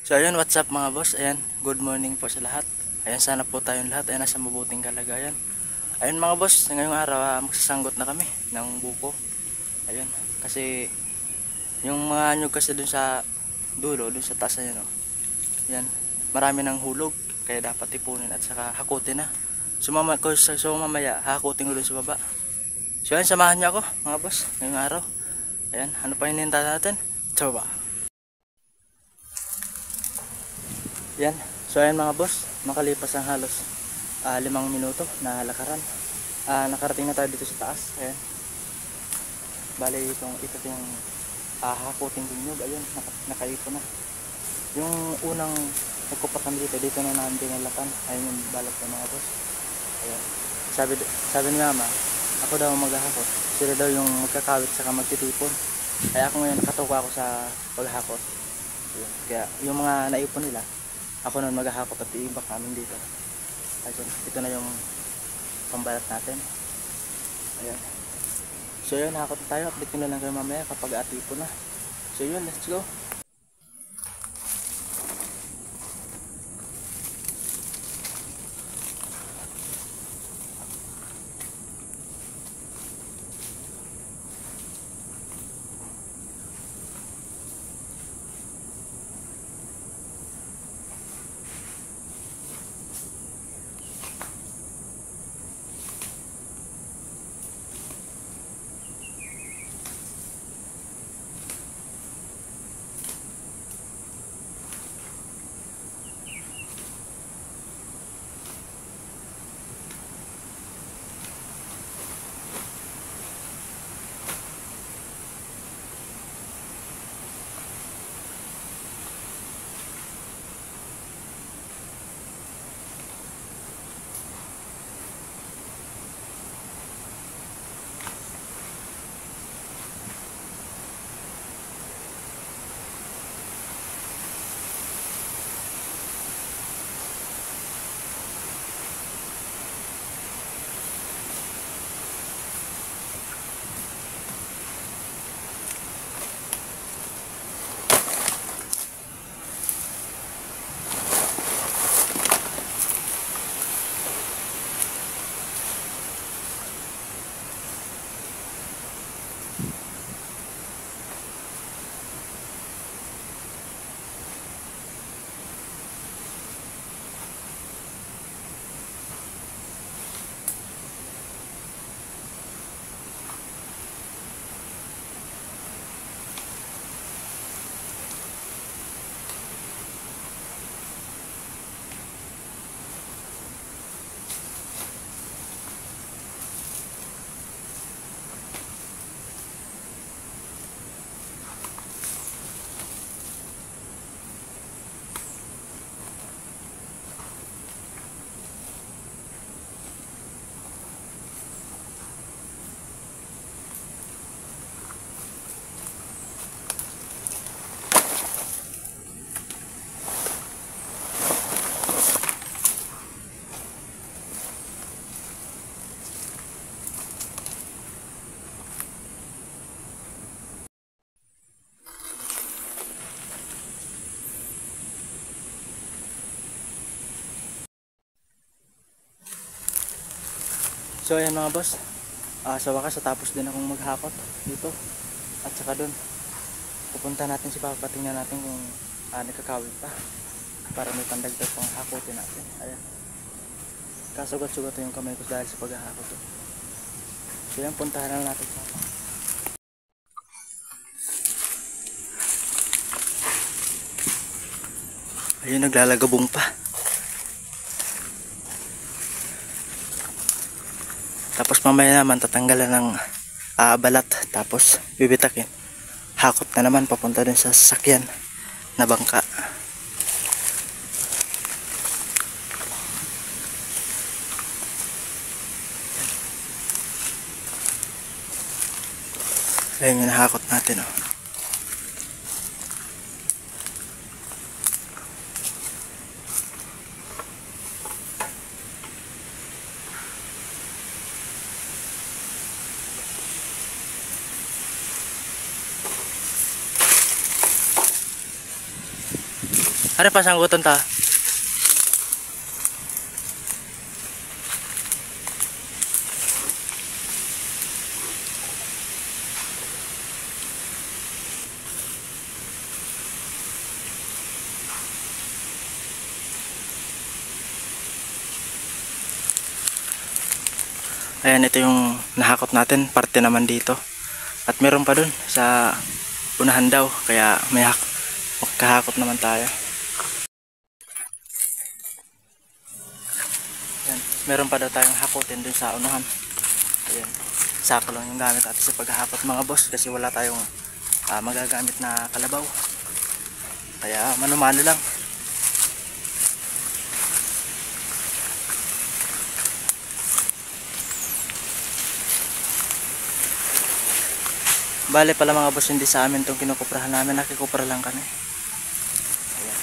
So ayun, what's up mga boss? Ayan, good morning po sa lahat. Ayan, sana po tayong lahat ay nasa mabuting kalagayan. Ayun mga boss, ngayong araw magsasanggot na kami ng buko. Ayun, kasi yung mga nyug kasi dun sa dulo, dun sa taas ayan o. Ayan, marami ng hulog, kaya dapat ipunin at saka hakutin na. So mamaya, hakutin ko dun sa baba. So ayan, samahan niyo ako mga boss, ngayong araw. Ayan, ano pa hinihintay natin? Tara. Yan. So ayan mga boss, makalipas ang halos 5 minuto na lakaran. Nakarating na tayo dito sa taas. Ayan. Bali ito yung hakuting binyog. Ayun, nakaipon na. Yung unang nagkupat kami dito na namin dinalakan. Ayun yung balat ng mga boss. Ayan. Sabi ni mama, ako daw maghahakot. Sila daw yung magkakawit saka magtitipon. Kaya ako ngayon nakatuwa ako sa paghakot. Ayan. Kaya yung mga naipon nila, ako nun maghahakot at iibak namin dito. Ayun, ito na yung pambalat natin. Ayan. So yun, hakot na tayo. Update ko na lang kayo mamaya kapag atipo na. So yun, let's go. So ayan mga boss, sa wakas tapos din akong maghakot dito at saka doon. Pupunta natin si Papa, tingnan natin kung nagkakawit pa para may pandagdag pang hakotin natin. Ayan, kasugat-sugat yung kamay ko dahil sa paghahakot. So yan, puntahan na natin si Papa. Ayun, naglalagabong pa. Tapos mamaya naman tatanggalan ng balat, tapos bibitakin. Hakot na naman papunta dun sa sasakyan na bangka. Ayun yung nahakot natin, oh. Ano pa sanggutan ta? Ayan, ito yung nahakot natin, parte naman dito. At meron pa dun sa unahan daw, kaya may kahakot naman tayo. Ayan, meron pa daw tayong hakotin dun sa unahan. Ayan, sako lang yung gamit at sa paghahakot mga boss, kasi wala tayong magagamit na kalabaw. Kaya mano-mano lang. Bale pala mga boss, hindi sa amin itong kinukuprahan namin, nakikupra lang kami. Ayan.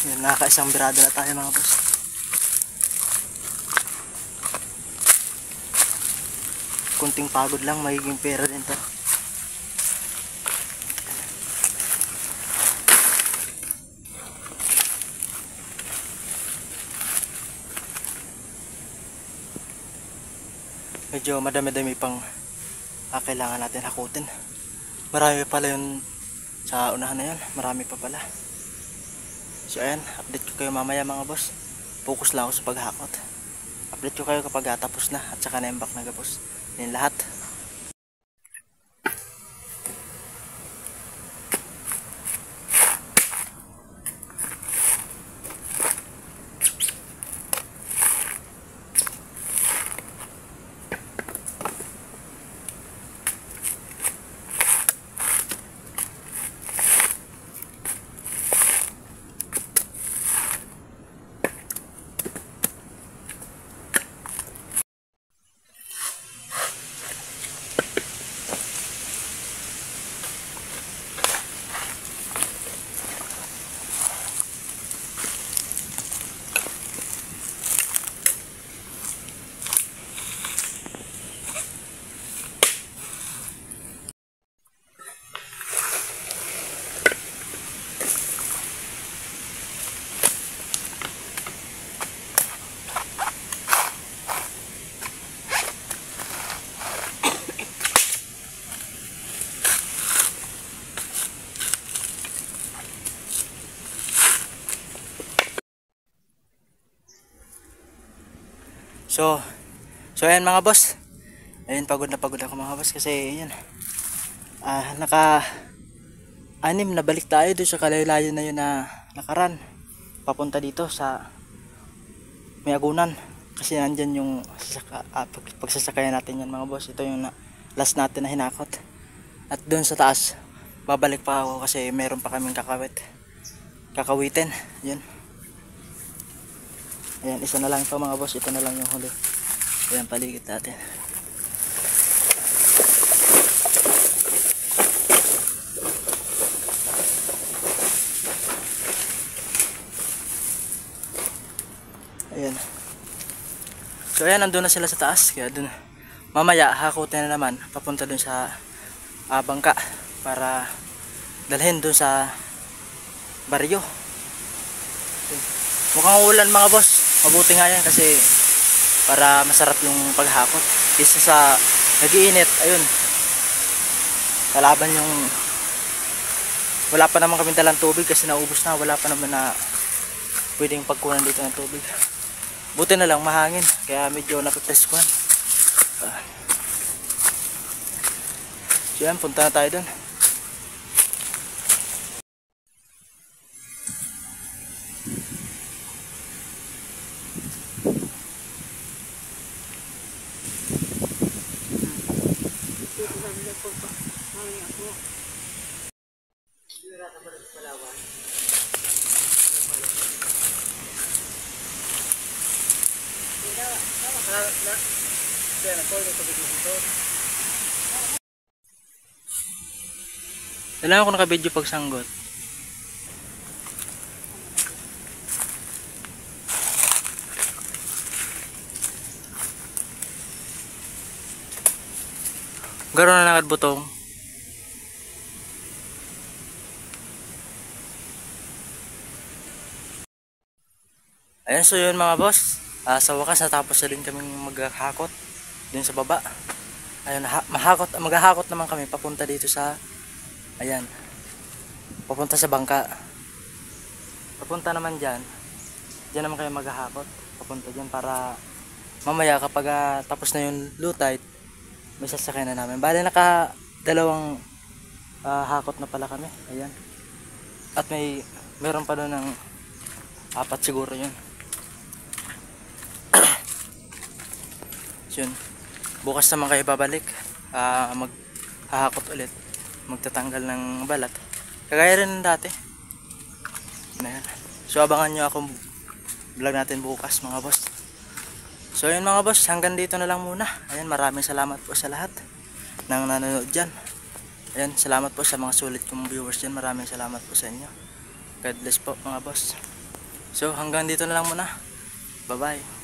Yan, nakakaisang birado na tayo mga boss. Kunting pagod lang, magiging pera din to. Medyo madami-dami pang kailangan natin hakutin. Marami pala yun sa unahan na yun, marami pa pala. So ayan, update ko kayo mamaya mga boss. Focus lang ako sa paghakot. Update ko kayo kapag tapos na at saka na-imbak na gapos. Yan lahat. So ayan mga boss. Ayun, pagod na ako mga boss kasi ayan. Naka-anim na balik tayo doon sa kalaylayan na yun na nakaraan. Papunta dito sa Mayagunan. Kasi nandyan yung pagsasakayan natin yan mga boss. Ito yung last natin na hinakot. At doon sa taas, babalik pa ako kasi meron pa kaming kakawitin. Yun. Ayan, isa na lang ito mga boss. Ito na lang yung huli. Ayan, paligid natin. Ayan. So ayan, nandun na sila sa taas. Kaya dun, mamaya hakutin na naman papunta dun sa bangka para dalhin dun sa baryo. Mukhang ulan mga boss. Mabuti nga yan kasi para masarap yung paghakot. Isa sa nag-iinit, ayun, kalaban yung wala pa naman kami dalang tubig kasi naubos na. Wala pa naman na pwedeng pagkunan dito ng tubig. Buti na lang mahangin kaya medyo napipreskuhan. So yan, punta na tayo dun. Kailangan ko naka-video pag sanggot. Garo na nakad butong. Ayan, so yun mga boss. Sa wakas natapos na din kaming maghahakot dun sa baba. Ayun, maghahakot naman kami papunta dito sa, ayan, papunta sa bangka. Papunta naman dyan naman kayo maghahakot papunta dyan para mamaya kapag tapos na yung low tide, may sasakyan na namin. Bale naka dalawang hakot na pala kami, ayan, at meron pa doon ng apat siguro yun. Yun, bukas naman kayo babalik, maghahakot ulit, magtatanggal ng balat kagaya rin ng dati. Ayan. So abangan nyo akong vlog natin bukas mga boss. So ayun mga boss, hanggang dito na lang muna. Ayan, maraming salamat po sa lahat ng nanonood dyan. Ayan, salamat po sa mga sulit kong viewers dyan. Maraming salamat po sa inyo. God bless po mga boss. So hanggang dito na lang muna. Bye bye.